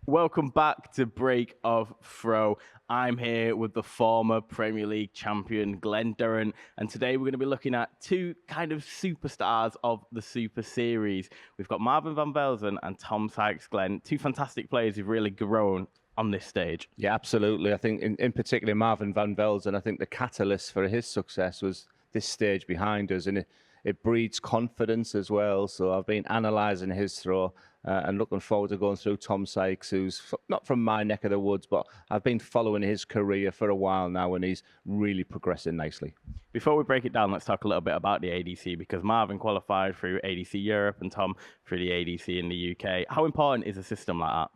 Welcome back to Break of Throw. I'm here with the former Premier League champion, Glenn Durrant, and today we're going to be looking at two kind of superstars of the Super Series. We've got Marvin van Velzen and Tom Sykes, Glenn, two fantastic players who've really grown on this stage. Yeah, absolutely. I think in particular Marvin van Velzen, I think the catalyst for his success was this stage behind us, and it breeds confidence as well. So I've been analysing his throw and looking forward to going through Tom Sykes, who's not from my neck of the woods, but I've been following his career for a while now, and he's really progressing nicely. Before we break it down, let's talk a little bit about the ADC, because Marvin qualified through ADC Europe and Tom through the ADC in the UK. How important is a system like that?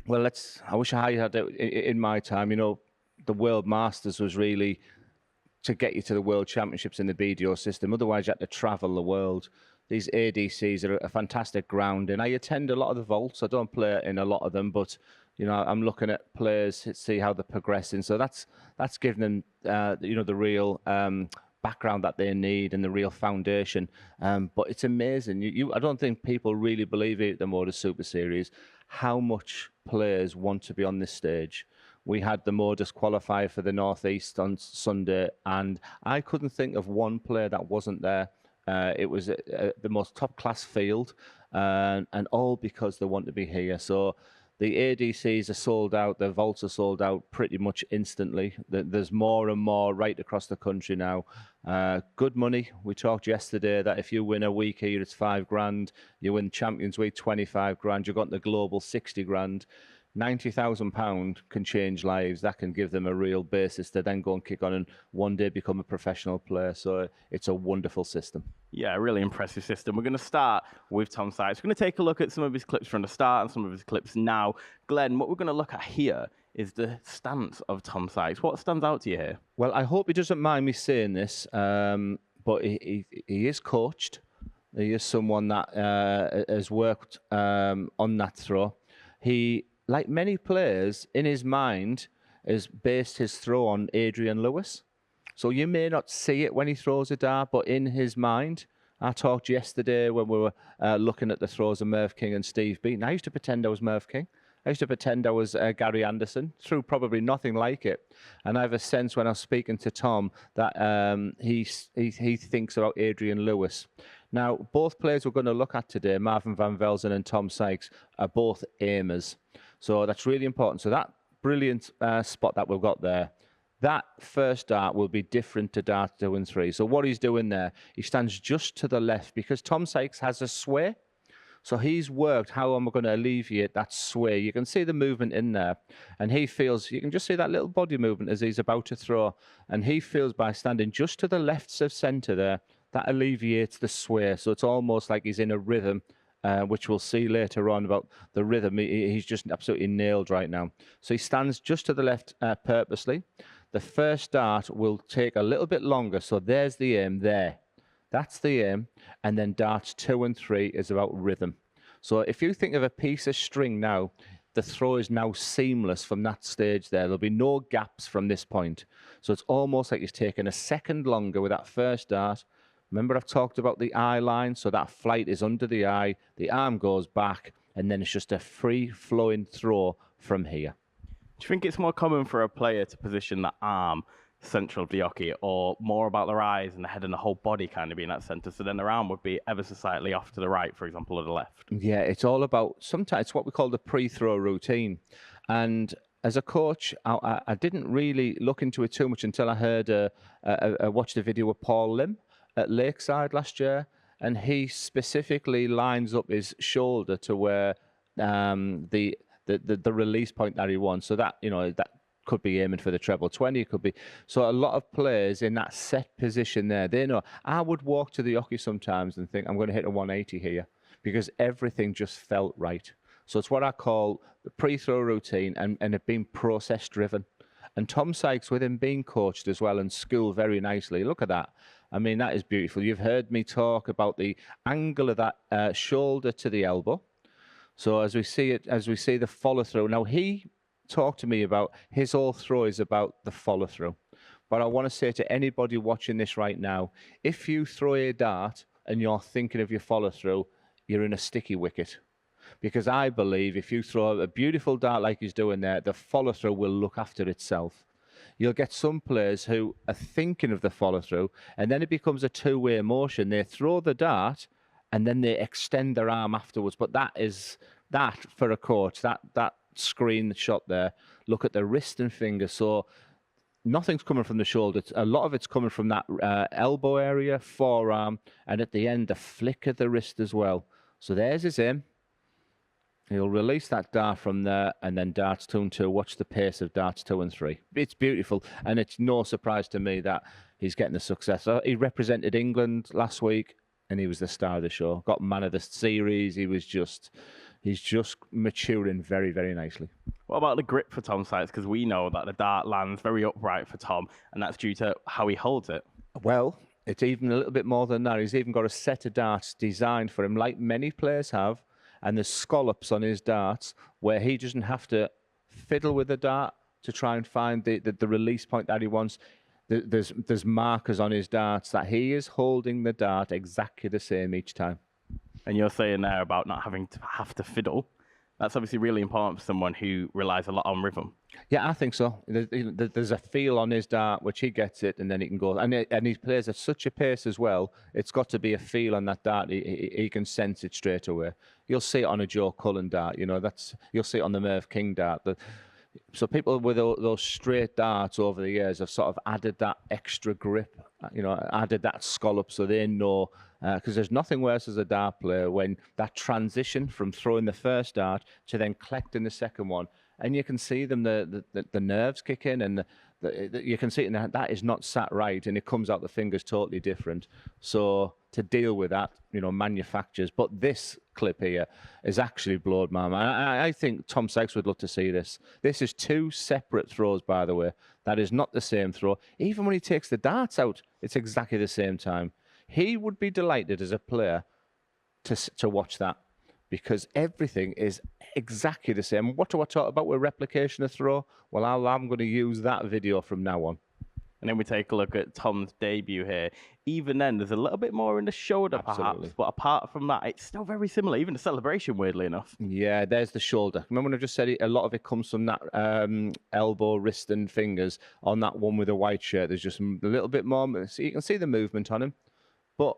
Well, I wish I had it in my time. You know, the World Masters was really to get you to the World Championships in the BDO system. Otherwise, you had to travel the world. These ADCs are a fantastic ground, and I attend a lot of the vaults. I don't play in a lot of them, but you know, I'm looking at players to see how they're progressing. So that's giving them, the real background that they need and the real foundation. But it's amazing. I don't think people really believe it at the MODUS Super Series how much players want to be on this stage. We had the MODUS qualifier for the Northeast on Sunday, and I couldn't think of one player that wasn't there. It was the most top-class field, and all because they want to be here. So the ADCs are sold out, the vaults are sold out pretty much instantly. There's more and more right across the country now. Good money. We talked yesterday that if you win a week here, it's 5 grand. You win Champions Week, 25 grand. You've got the global 60 grand. £90,000 can change lives. That can give them a real basis to then go and kick on and one day become a professional player. So it's a wonderful system. Yeah, a really impressive system. We're going to start with Tom Sykes. We're going to take a look at some of his clips from the start and some of his clips now. Glenn, what we're going to look at here is the stance of Tom Sykes. What stands out to you here? Well, I hope he doesn't mind me saying this, but he is coached. He is someone that has worked on that throw. He, like many players, in his mind, has based his throw on Adrian Lewis. So you may not see it when he throws a dart, but in his mind, I talked yesterday when we were looking at the throws of Merv King and Steve Beaton. I used to pretend I was Merv King. I used to pretend I was Gary Anderson, threw probably nothing like it. And I have a sense when I was speaking to Tom that he thinks about Adrian Lewis. Now, both players we're going to look at today, Marvin van Velzen and Tom Sykes, are both aimers. So that's really important. So that brilliant spot that we've got there, that first dart will be different to dart 2 and 3. So what he's doing there, he stands just to the left because Tom Sykes has a sway. So he's worked how am I going to alleviate that sway. You can see the movement in there. And he feels, you can just see that little body movement as he's about to throw. And he feels by standing just to the left of centre there, that alleviates the sway. So it's almost like he's in a rhythm, which we'll see later on about the rhythm. He's just absolutely nailed right now. So he stands just to the left purposely. The first dart will take a little bit longer. So there's the aim there. That's the aim. And then darts 2 and 3 is about rhythm. So if you think of a piece of string now, the throw is now seamless from that stage there. There'll be no gaps from this point. So it's almost like he's taken a second longer with that first dart. Remember I've talked about the eye line, so that flight is under the eye, the arm goes back, and then it's just a free-flowing throw from here. Do you think it's more common for a player to position the arm central of the hockey, or more about their eyes and the head and the whole body kind of being at centre, so then their arm would be ever so slightly off to the right, for example, or the left? Yeah, it's all about, sometimes it's what we call the pre-throw routine. And as a coach, I didn't really look into it too much until I heard, I watched a video with Paul Lim at Lakeside last year, and he specifically lines up his shoulder to where the release point that he wants. So that, you know, that could be aiming for the treble 20, it could be. So a lot of players in that set position there, they know. I would walk to the hockey sometimes and think, I'm going to hit a 180 here, because everything just felt right. So it's what I call the pre-throw routine and it being process driven. And Tom Sykes, with him being coached as well and schooled very nicely, look at that. I mean, that is beautiful. You've heard me talk about the angle of that shoulder to the elbow. So as we see it, as we see the follow through. Now, he talked to me about his whole throw is about the follow through. But I want to say to anybody watching this right now, if you throw a dart and you're thinking of your follow through, you're in a sticky wicket. because I believe if you throw a beautiful dart like he's doing there, the follow-through will look after itself. You'll get some players who are thinking of the follow-through, and then it becomes a two-way motion. They throw the dart, and then they extend their arm afterwards. But that for a coach, that screenshot there, look at the wrist and finger. So nothing's coming from the shoulder. A lot of it's coming from that elbow area, forearm, and at the end, the flick of the wrist as well. So there's his aim. He'll release that dart from there, and then darts 2 and 2. Watch the pace of darts 2 and 3. It's beautiful, and it's no surprise to me that he's getting the success. He represented England last week, and he was the star of the show. Got man of the series. He's just maturing very, very nicely. What about the grip for Tom Sykes? Because we know that the dart lands very upright for Tom, and that's due to how he holds it. Well, it's even a little bit more than that. He's even got a set of darts designed for him, like many players have. And there's scallops on his darts where he doesn't have to fiddle with the dart to try and find the release point that he wants. There's markers on his darts that he is holding the dart exactly the same each time. And you're saying there about not having to have to fiddle. That's obviously really important for someone who relies a lot on rhythm. Yeah, I think so. There's a feel on his dart, which he gets it, and then he can go. And he plays at such a pace as well. It's got to be a feel on that dart. He can sense it straight away. You'll see it on a Joe Cullen dart. You'll see it on the Merv King dart. So people with those straight darts over the years have sort of added that extra grip, added that scallop so they know, because there's nothing worse as a dart player when that transition from throwing the first dart to then collecting the second one, and you can see them, the nerves kick in, and you can see it in that is not sat right, and it comes out the fingers totally different. So to deal with that, manufacturers. But this clip here is actually blowed my mind. I think Tom Sykes would love to see this. This is 2 separate throws, by the way. That is not the same throw. Even when he takes the darts out, it's exactly the same time. He would be delighted as a player to watch that, because everything is exactly the same. What do I talk about with replication of throw? Well, I'm going to use that video from now on. And then we take a look at Tom's debut here. Even then, there's a little bit more in the shoulder, perhaps. But apart from that, it's still very similar. Even the celebration, weirdly enough. Yeah, there's the shoulder. Remember when I just said a lot of it comes from that elbow, wrist, and fingers on that one with the white shirt. There's just a little bit more. So you can see the movement on him. But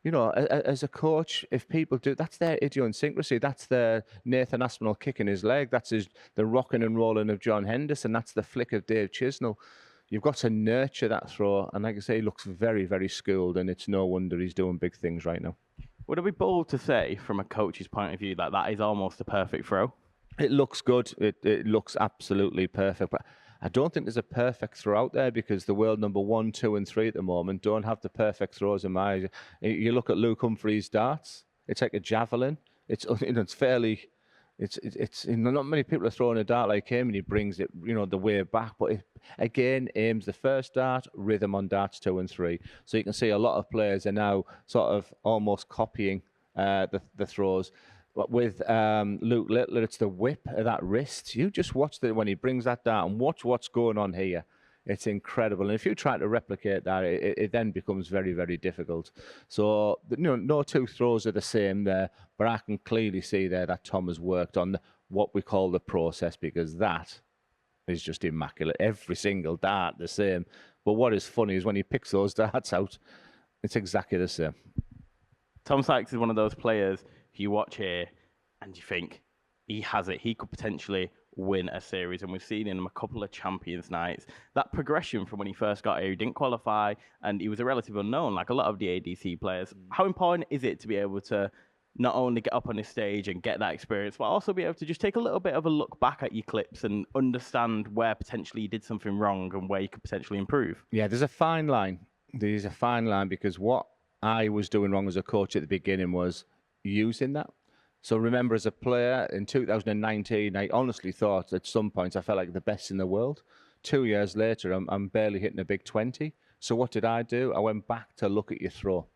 as a coach, if people do, that's their idiosyncrasy. That's their Nathan Aspinall kicking his leg. That's the rocking and rolling of John Henderson. That's the flick of Dave Chisnell. You've got to nurture that throw. And like I say, he looks very, very skilled, and it's no wonder he's doing big things right now. Would it be bold to say, from a coach's point of view, that is almost a perfect throw? It looks good. It looks absolutely perfect. But I don't think there's a perfect throw out there, because the world number 1, 2, and 3 at the moment don't have the perfect throws in my eyes. You look at Luke Humphrey's darts; it's like a javelin. It's fairly. It's not many people are throwing a dart like him, and he brings it the way back. But it, again, aims the first dart, rhythm on darts 2 and 3. So you can see a lot of players are now sort of almost copying the throws. But with Luke Littler, it's the whip of that wrist. You just watch when he brings that dart, and watch what's going on here. It's incredible. And if you try to replicate that, it then becomes very, very difficult. So, no 2 throws are the same there, but I can clearly see there that Tom has worked on what we call the process, because that is just immaculate. Every single dart the same. But what is funny is when he picks those darts out, it's exactly the same. Tom Sykes is one of those players who you watch here and you think, he has it. He could potentially win a series, and we've seen in him a couple of Champions Nights. That progression from when he first got here, he didn't qualify, and he was a relative unknown, like a lot of the ADC players. How important is it to be able to not only get up on this stage and get that experience, but also be able to just take a little bit of a look back at your clips and understand where potentially you did something wrong and where you could potentially improve? Yeah, there's a fine line. There's a fine line, because what I was doing wrong as a coach at the beginning was using that. So remember, as a player in 2019, I honestly thought at some points I felt like the best in the world. 2 years later, I'm barely hitting a big 20. So what did I do? I went back to look at your throw.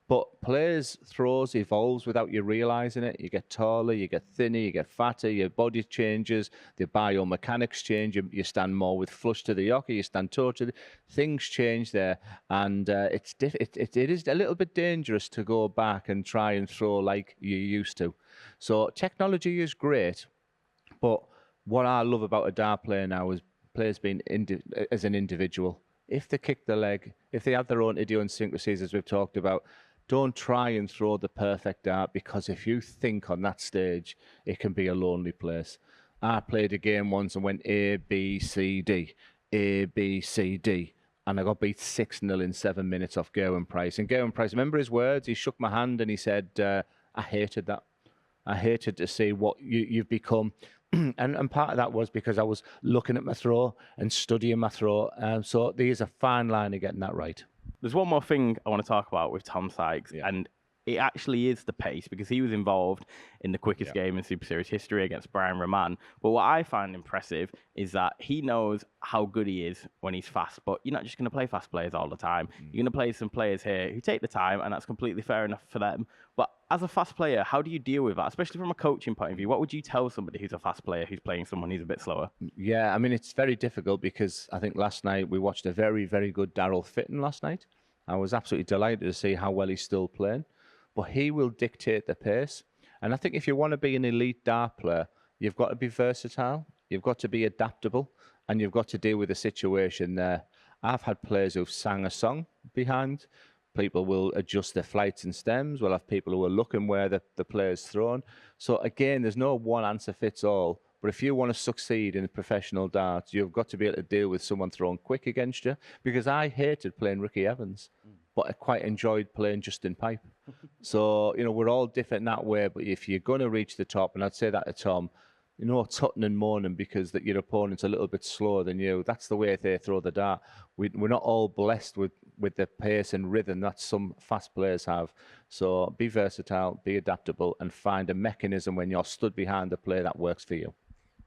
But players' throws evolves without you realizing it. You get taller, you get thinner, you get fatter, your body changes, the biomechanics change, you stand more with flush to the yoke, you stand toe to the... Things change there, and it is a little bit dangerous to go back and try and throw like you used to. So technology is great, but what I love about a dart player now is players being as an individual. If they kick the leg, if they have their own idiosyncrasies, as we've talked about, don't try and throw the perfect dart, because if you think on that stage, it can be a lonely place. I played a game once and went A, B, C, D, A, B, C, D, and I got beat 6-0 in 7 minutes off Gerwin Price. And Gerwin Price, remember his words? He shook my hand and he said, I hated that. I hated to see what you've become. And part of that was because I was looking at my throw and studying my throw. So there's a fine line of getting that right. There's one more thing I want to talk about with Tom Sykes, and it actually is the pace, because he was involved in the quickest game in Super Series history against Brian Rahman. But what I find impressive is that he knows how good he is when he's fast, but you're not just going to play fast players all the time. You're going to play some players here who take the time, and that's completely fair enough for them. But as a fast player, how do you deal with that, especially from a coaching point of view? What would you tell somebody who's a fast player who's playing someone who's a bit slower? Yeah, I mean, it's very difficult, because I think last night we watched a very, very good Daryl Fitton last night. I was absolutely delighted to see how well he's still playing. But he will dictate the pace. And I think if you want to be an elite dart player, you've got to be versatile, you've got to be adaptable, and you've got to deal with the situation there. I've had players who've sang a song behind. People will adjust their flights and stems. We'll have people who are looking where the player's thrown. So again, there's no one answer fits all. But if you want to succeed in professional darts, you've got to be able to deal with someone throwing quick against you. Because I hated playing Ricky Evans, but I quite enjoyed playing Justin Pipe. So, we're all different in that way. But if you're going to reach the top, and I'd say that to Tom, tutting and moaning because that your opponent's a little bit slower than you. That's the way they throw the dart. We're not all blessed with the pace and rhythm that some fast players have. So be versatile, be adaptable, and find a mechanism when you're stood behind the play that works for you.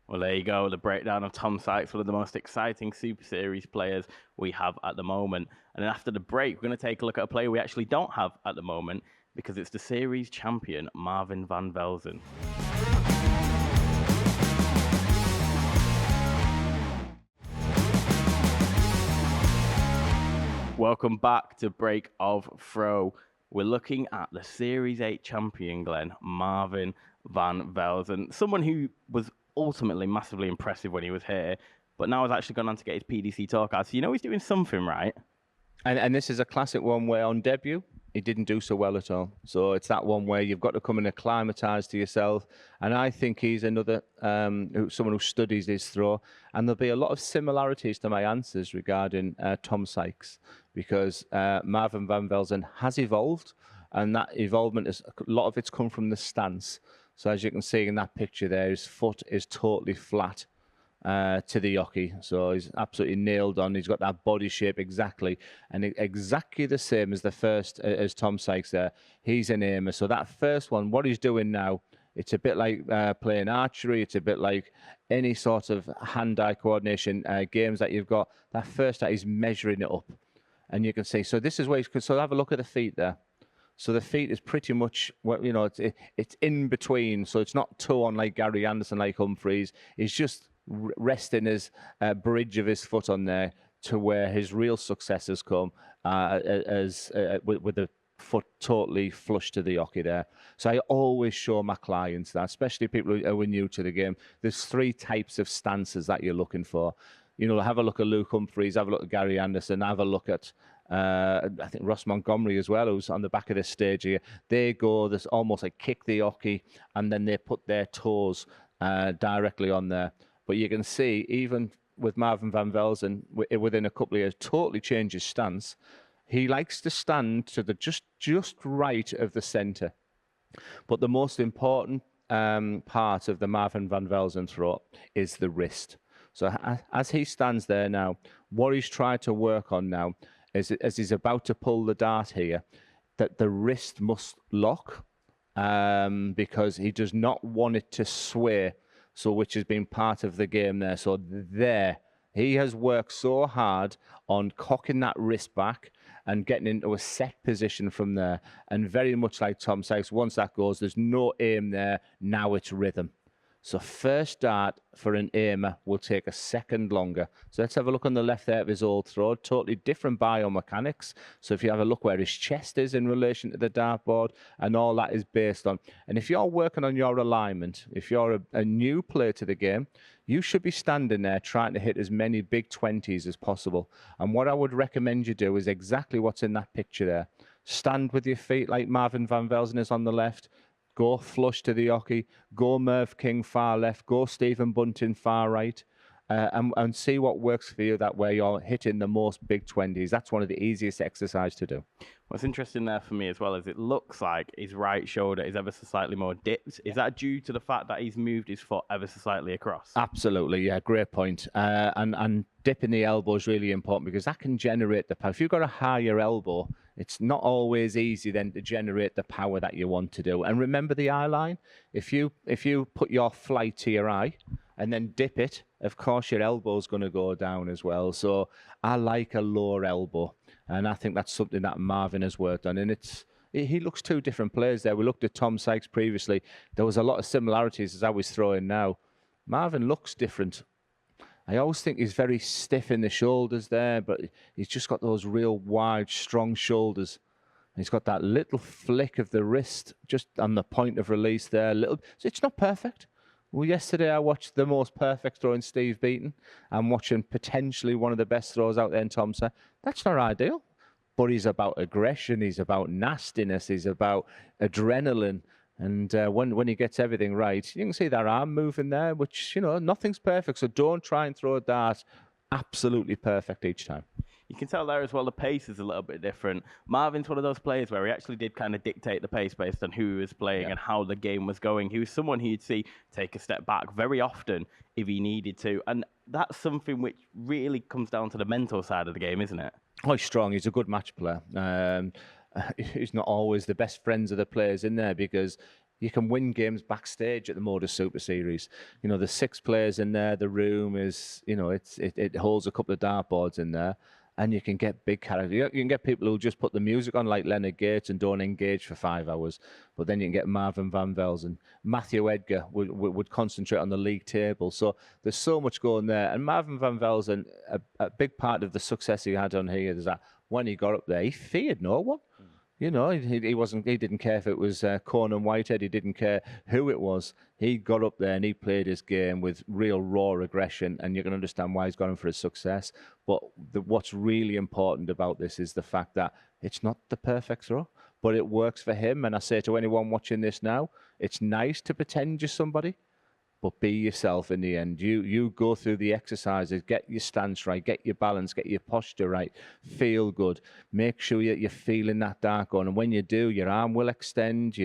Well, there you go, the breakdown of Tom Sykes, one of the most exciting Super Series players we have at the moment. And then after the break, we're going to take a look at a player we actually don't have at the moment, because it's the series champion, Marvin van Velzen. Welcome back to Break of Throw. We're looking at the Series 8 champion, Glenn, Marvin van Velzen, someone who was ultimately massively impressive when he was here, but now has actually gone on to get his PDC tour card. So he's doing something right. And this is a classic one where on debut, he didn't do so well at all. So it's that one where you've got to come and acclimatise to yourself. And I think he's another, someone who studies his throw. And there'll be a lot of similarities to my answers regarding Tom Sykes, because Marvin van Velzen has evolved. And that evolvement, a lot of it's come from the stance. So as you can see in that picture there, his foot is totally flat to the yoke. So he's absolutely nailed on. He's got that body shape exactly. And exactly the same as the first, as Tom Sykes there. He's an aimer. So that first one, what he's doing now, it's a bit like playing archery. It's a bit like any sort of hand-eye coordination games that you've got. That first that he's measuring it up. And you can see, so this is where he's, so have a look at the feet there. So the feet is pretty much, it's in between. So it's not toe on like Gary Anderson, like Humphreys. He's just resting his bridge of his foot on there to where his real success has come with the foot totally flush to the yoke there. So I always show my clients that, especially people who are new to the game, there's 3 types of stances that you're looking for. Have a look at Luke Humphreys, have a look at Gary Anderson, have a look at I think Ross Montgomery as well, who's on the back of this stage here. They go, there's almost like kick the yoke, and then they put their toes directly on there. But you can see, even with Marvin van Velzen, within a couple of years, totally changed his stance. He likes to stand to the just right of the centre. But the most important part of the Marvin van Velzen throw is the wrist. So as he stands there now, what he's trying to work on now is, as he's about to pull the dart here, that the wrist must lock because he does not want it to sway, so which has been part of the game there. So there, he has worked so hard on cocking that wrist back and getting into a set position from there. And very much like Tom Sykes, once that goes, there's no aim there. Now it's rhythm. So first dart for an aimer will take a second longer. So let's have a look on the left there of his old throw. Totally different biomechanics. So if you have a look where his chest is in relation to the dartboard, and all that is based on. And if you're working on your alignment, if you're a new player to the game, you should be standing there trying to hit as many big 20s as possible. And what I would recommend you do is exactly what's in that picture there. Stand with your feet like Marvin van Velzen is on the left. Go flush to the hockey, go Merv King far left, go Stephen Bunting far right, and see what works for you. That way you're hitting the most big 20s. That's one of the easiest exercises to do. What's interesting there for me as well is it looks like his right shoulder is ever so slightly more dipped. Is that due to the fact that he's moved his foot ever so slightly across? Absolutely, yeah, great point. And dipping the elbow is really important because that can generate the power. If you've got a higher elbow, it's not always easy then to generate the power that you want to do. And remember the eye line. If you put your flight to your eye and then dip it, of course your elbow's going to go down as well. So I like a lower elbow, and I think that's something that Marvin has worked on. And he looks two different players there. We looked at Tom Sykes previously. There was a lot of similarities as I was throwing now. Marvin looks different. I always think he's very stiff in the shoulders there, but he's just got those real wide, strong shoulders. He's got that little flick of the wrist just on the point of release there. So it's not perfect. Well, yesterday I watched the most perfect throw in Steve Beaton. I'm watching potentially one of the best throws out there in Thompson. That's not ideal, but he's about aggression. He's about nastiness. He's about adrenaline. And when he gets everything right, you can see that arm moving there, which, nothing's perfect. So don't try and throw a dart absolutely perfect each time. You can tell there as well the pace is a little bit different. Marvin's one of those players where he actually did kind of dictate the pace based on who he was playing and how the game was going. He was someone who you'd see take a step back very often if he needed to. And that's something which really comes down to the mental side of the game, isn't it? Oh, he's strong. He's a good match player. He's not always the best friends of the players in there because you can win games backstage at the MODUS Super Series. There's 6 players in there. The room is, it holds a couple of dartboards in there. And you can get big characters. You can get people who just put the music on like Leonard Gates and don't engage for 5 hours. But then you can get Marvin van Velzen. Matthew Edgar would concentrate on the league table. So there's so much going there. And Marvin van Velzen, a big part of the success he had on here is that when he got up there, he feared no one. He didn't care if it was Conan Whitehead. He didn't care who it was. He got up there and he played his game with real raw aggression, and you can understand why he's gone for his success. But what's really important about this is the fact that it's not the perfect throw, but it works for him. And I say to anyone watching this now, it's nice to pretend you're somebody, but be yourself in the end. You go through the exercises, get your stance right, get your balance, get your posture right, feel good. Make sure you're feeling that dart going. And when you do, your arm will extend.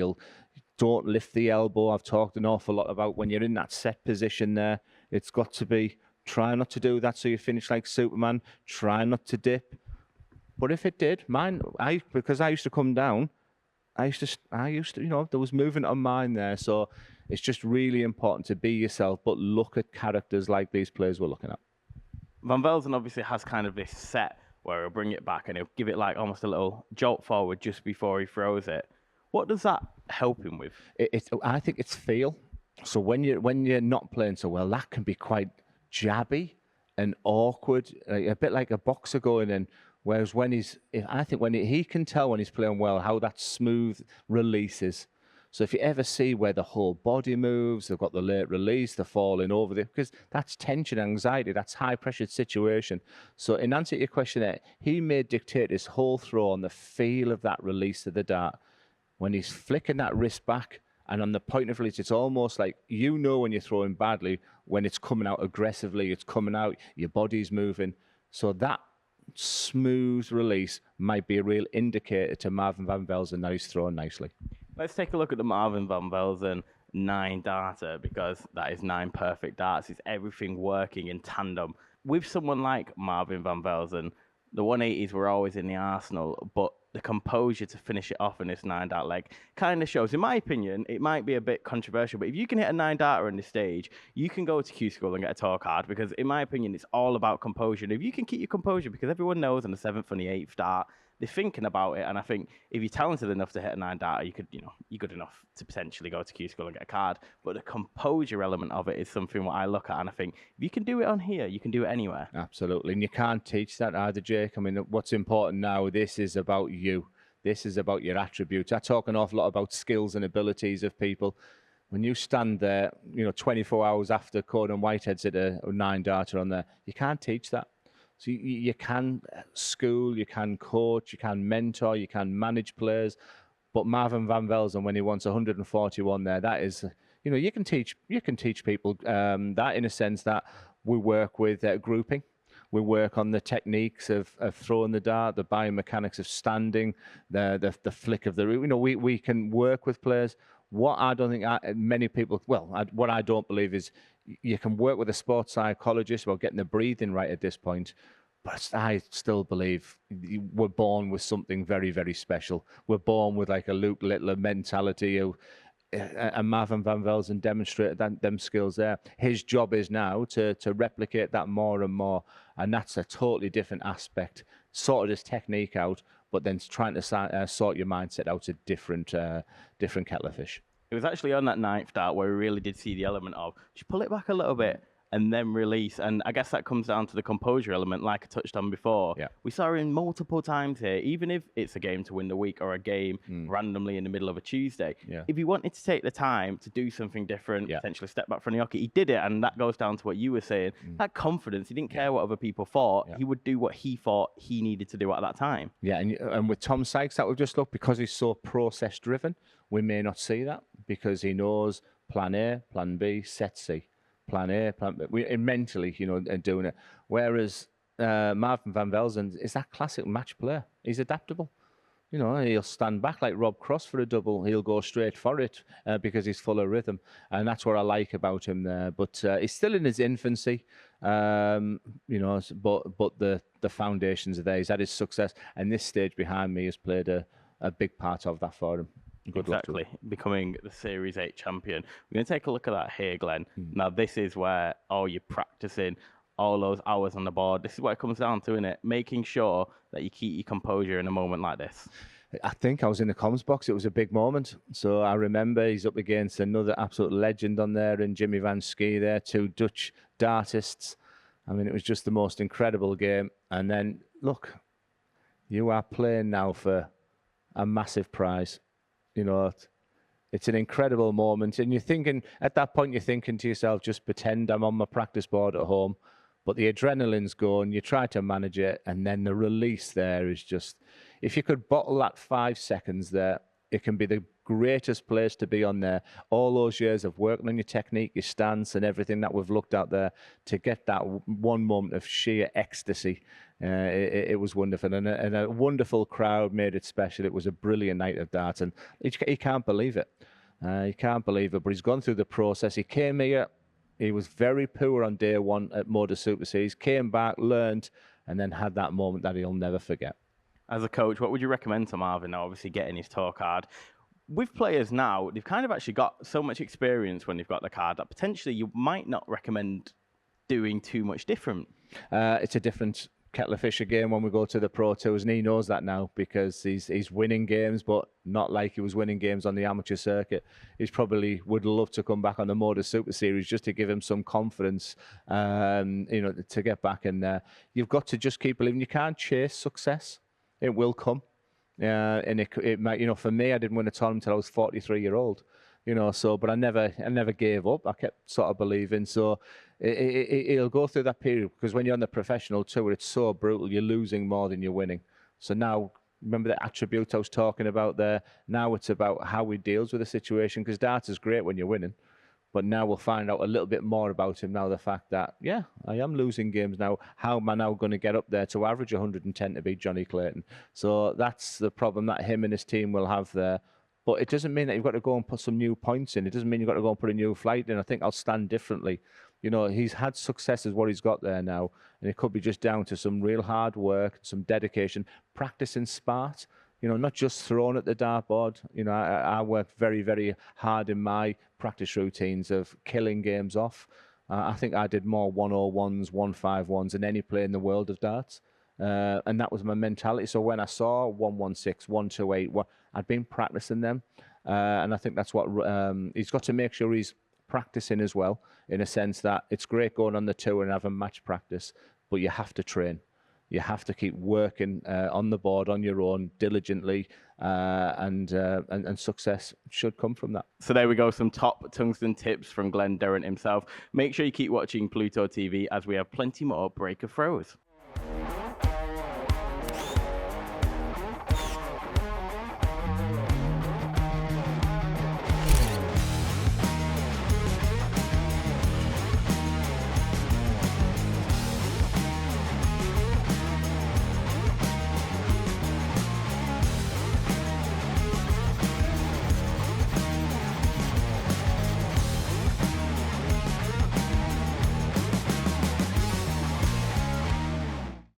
Don't lift the elbow. I've talked an awful lot about when you're in that set position there. It's got to be, try not to do that so you finish like Superman. Try not to dip. But if it did, because I used to come down, I used to, there was movement on mine there. So it's just really important to be yourself, but look at characters like these players we're looking at. Van Velzen obviously has kind of this set where he'll bring it back and he'll give it like almost a little jolt forward just before he throws it. What does that help him with? I think it's feel. So when you're not playing so well, that can be quite jabby and awkward, a bit like a boxer going in. Whereas he can tell when he's playing well how that smooth release is. So if you ever see where the whole body moves, they've got the late release, they're falling over there, because that's tension, anxiety, that's high-pressured situation. So in answer to your question there, he may dictate his whole throw on the feel of that release of the dart. When he's flicking that wrist back, and on the point of release, it's almost like when you're throwing badly, when it's coming out aggressively, it's coming out, your body's moving. So that smooth release might be a real indicator to Marvin van Velzen that he's throwing nicely. Let's take a look at the Marvin van Velzen 9 darter, because that is 9 perfect darts. It's everything working in tandem. With someone like Marvin van Velzen, the 180s were always in the arsenal, but the composure to finish it off in this 9 dart leg kind of shows. In my opinion, it might be a bit controversial, but if you can hit a 9 darter on this stage, you can go to Q School and get a talk card, because in my opinion, it's all about composure. And if you can keep your composure, because everyone knows on the 7th and the 8th dart, they're thinking about it. And I think if you're talented enough to hit a 9 darter, you could, you're good enough to potentially go to Q School and get a card. But the composure element of it is something what I look at, and I think if you can do it on here, you can do it anywhere. Absolutely, and you can't teach that either, Jake. I mean, what's important now, this is about you. This is about your attributes. I talk an awful lot about skills and abilities of people. When you stand there, 24 hours after Conan Whitehead's hit a 9 darter on there, you can't teach that. So you can school, you can coach, you can mentor, you can manage players. But Marvin van Velzen, when he wants 141 there, that is, you can teach people that, in a sense that we work with grouping. We work on the techniques of throwing the dart, the biomechanics of standing, the flick of the root. We can work with players. What I don't think many people, what I don't believe is you can work with a sports psychologist about getting the breathing right at this point. But I still believe we're born with something very, very special. We're born with like a Luke Littler mentality. And Marvin van Velzen demonstrated them skills there. His job is now to replicate that more and more. And that's a totally different aspect. Sorted his technique out, but then trying to sort your mindset out a different kettle of fish. It was actually on that 9th dart where we really did see the element of just pull it back a little bit and then release. And I guess that comes down to the composure element, like I touched on before. Yeah. We saw him multiple times here, even if it's a game to win the week or a game randomly in the middle of a Tuesday. Yeah. If he wanted to take the time to do something different, potentially step back from the hockey, he did it. And that goes down to what you were saying. That confidence, he didn't care what other people thought. He would do what he thought he needed to do at that time. Yeah, and with Tom Sykes, that we've just looked, because he's so process-driven, we may not see that because he knows plan A, plan B, set C. Plan A, plan B, mentally, and doing it. Whereas Marvin van Velzen is that classic match player. He's adaptable. He'll stand back like Rob Cross for a double. He'll go straight for it because he's full of rhythm. And that's what I like about him there. But he's still in his infancy, but the foundations are there. He's had his success. And this stage behind me has played a big part of that for him. Good exactly, becoming the Series 8 champion. We're going to take a look at that here, Glenn. Now, this is where you're practicing all those hours on the board. This is what it comes down to, isn't it? Making sure that you keep your composure in a moment like this. I think I was in the comms box. It was a big moment. So I remember he's up against another absolute legend on there, and Jimmy Van Schie there, 2 Dutch dartists. I mean, it was just the most incredible game. And then, look, you are playing now for a massive prize. It's an incredible moment. And you're thinking, at that point, you're thinking to yourself, just pretend I'm on my practice board at home. But the adrenaline's going, you try to manage it, and then the release there is just, if you could bottle that 5 seconds there, it can be the greatest place to be on there. All those years of working on your technique, your stance, and everything that we've looked at there, to get that one moment of sheer ecstasy. It was wonderful, and a wonderful crowd made it special. It was a brilliant night of darts, and he can't believe it. He can't believe it, but he's gone through the process. He came here, he was very poor on day 1 at MODUS Super Series, came back, learned, and then had that moment that he'll never forget. As a coach, what would you recommend to Marvin now, obviously getting his tour card? With players now, they've kind of actually got so much experience when they've got the card that potentially you might not recommend doing too much different. It's a different kettle of fish again when we go to the Pro Tours, and he knows that now because he's winning games, but not like he was winning games on the amateur circuit. He's probably would love to come back on the MODUS Super Series just to give him some confidence, to get back in there. You've got to just keep believing. You can't chase success. It will come. And it might, for me, I didn't win a tournament until I was 43-year-old, but I never gave up. I kept sort of believing. So it'll go through that period, because when you're on the professional tour, it's so brutal. You're losing more than you're winning. So now, remember the attribute I was talking about there? Now it's about how he deals with the situation, because darts is great when you're winning. But now we'll find out a little bit more about him now, the fact that, I am losing games now. How am I now going to get up there to average 110 to beat Johnny Clayton? So that's the problem that him and his team will have there. But it doesn't mean that you've got to go and put some new points in. It doesn't mean you've got to go and put a new flight in. I think I'll stand differently. He's had success is what he's got there now. And it could be just down to some real hard work, some dedication, practicing smart. Not just thrown at the dartboard. I work very, very hard in my practice routines of killing games off. I think I did more 101s, 151s than any player in the world of darts. And that was my mentality. So when I saw 116, 128, I'd been practicing them. And I think that's what he's got to make sure he's practicing as well, in a sense that it's great going on the tour and having match practice, but you have to train. You have to keep working on the board on your own diligently, and success should come from that. So there we go, some top tungsten tips from Glenn Durrant himself. Make sure you keep watching Pluto TV as we have plenty more breaker throws.